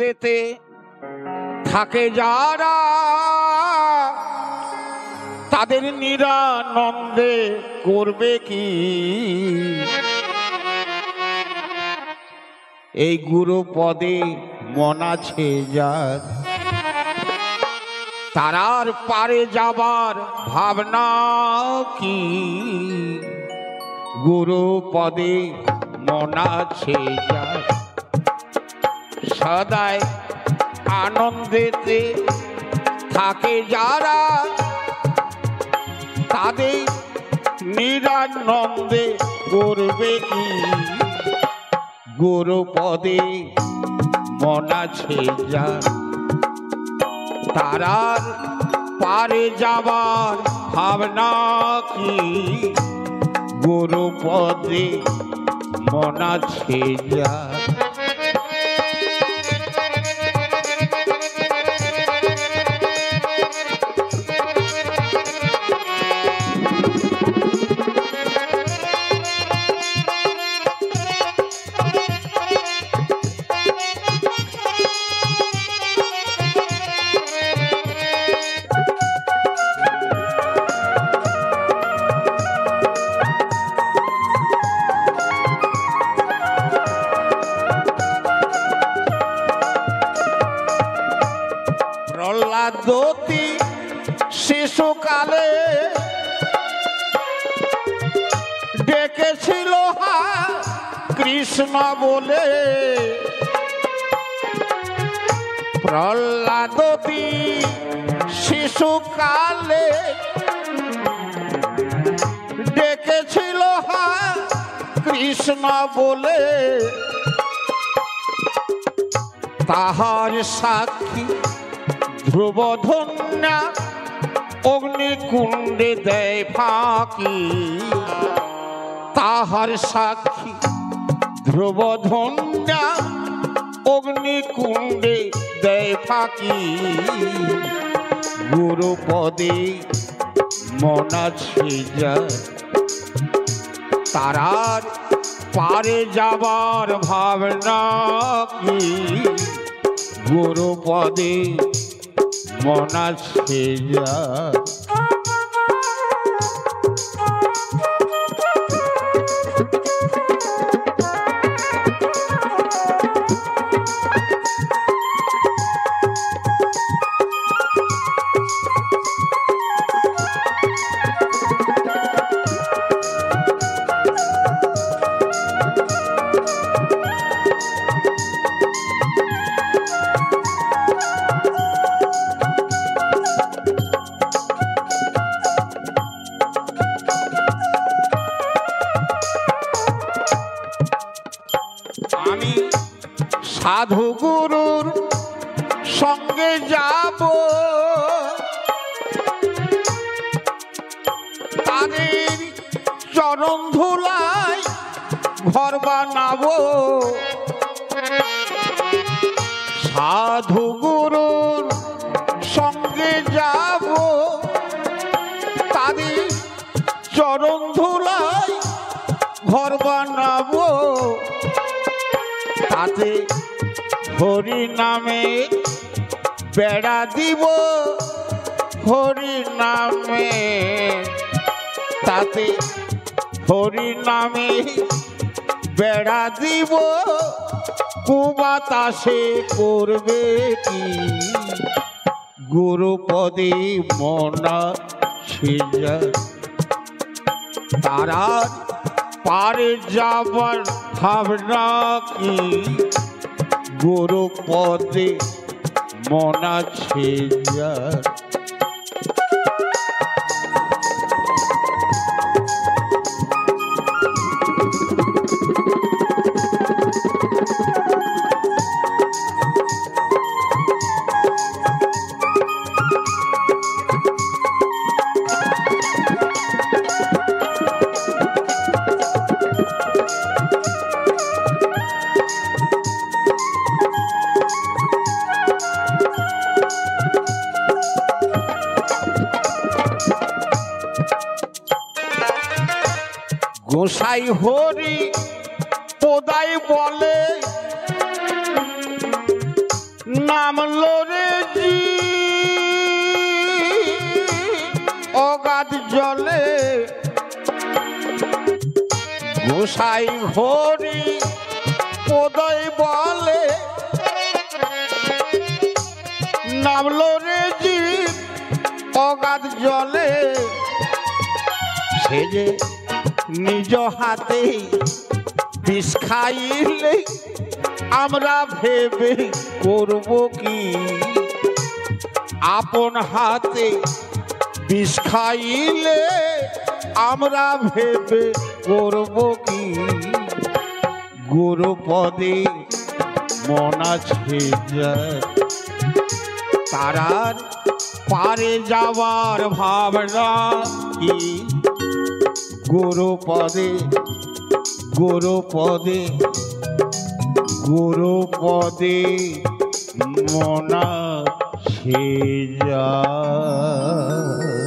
আনন্দেতে থাকে যারা তাদের নিরানন্দে করবে কি? এই গুরু পদে মন আছে যার, তারার পারে যাবার ভাবনা কি? গুরু পদে মন আছে যার, সদাই আনন্দেতে থাকে যারা তাদের নিরানন্দে করবে কি? গুরু পদে মন আছে যার, তারার পারে যাবার ভাবনা কি? গুরু পদে মন আছে যার। প্রহ্লাদতি শিশুকালে ডেকেছিল কৃষ্ণ বলে। প্রহ্লাদতি শিশুকালে ডেকেছিল কৃষ্ণ বলে, তাহার সাক্ষী ধ্রুবধন্যা অগ্নিকুণ্ডে দেয় ফাঁকি। তাহার সাক্ষী ধ্রুবধন্যা অগ্নিকুণ্ডে দেয় ফাঁকি। গুরু পদে মন আছে যার, তারার পারে যাবার ভাবনা কি? গুরু পদে মন আছে যার। আমি সাধু গুরুর সঙ্গে যাব, তাদের চরণ ধুলায় ঘর বানাবো। সাধু গুরুর সঙ্গে যাব, তাদের চরণ ধুলায় ঘর বানাবো। তাতে হরি নামে বেড়া দিব, হরি নামে, তাতে হরি নামে বেড়া দিব। কুবাতাসে করবে কি? গুরু পদে মন আছে যার, তারার পারে যাবার ভাবনা কি? গুরু পদে মন আছে যার। গোসাই হরি পোদাই বলে নামলো রে জি অগাধ জলে গোসাই ঘড়ি উদয় বলে নামলো রে জি অগাধ জলে সে যে নিজ হাতে বিষ খাইলে আমরা ভেবে করব কি আপন হাতে বিষ খাইলে আমরা ভেবে করব কি গুরুপদে মন আছে যায় তারার পারে যাওয়ার ভাবনা কি গুরুপদে গুরুপদে গুরুপদে মন আছে যায়।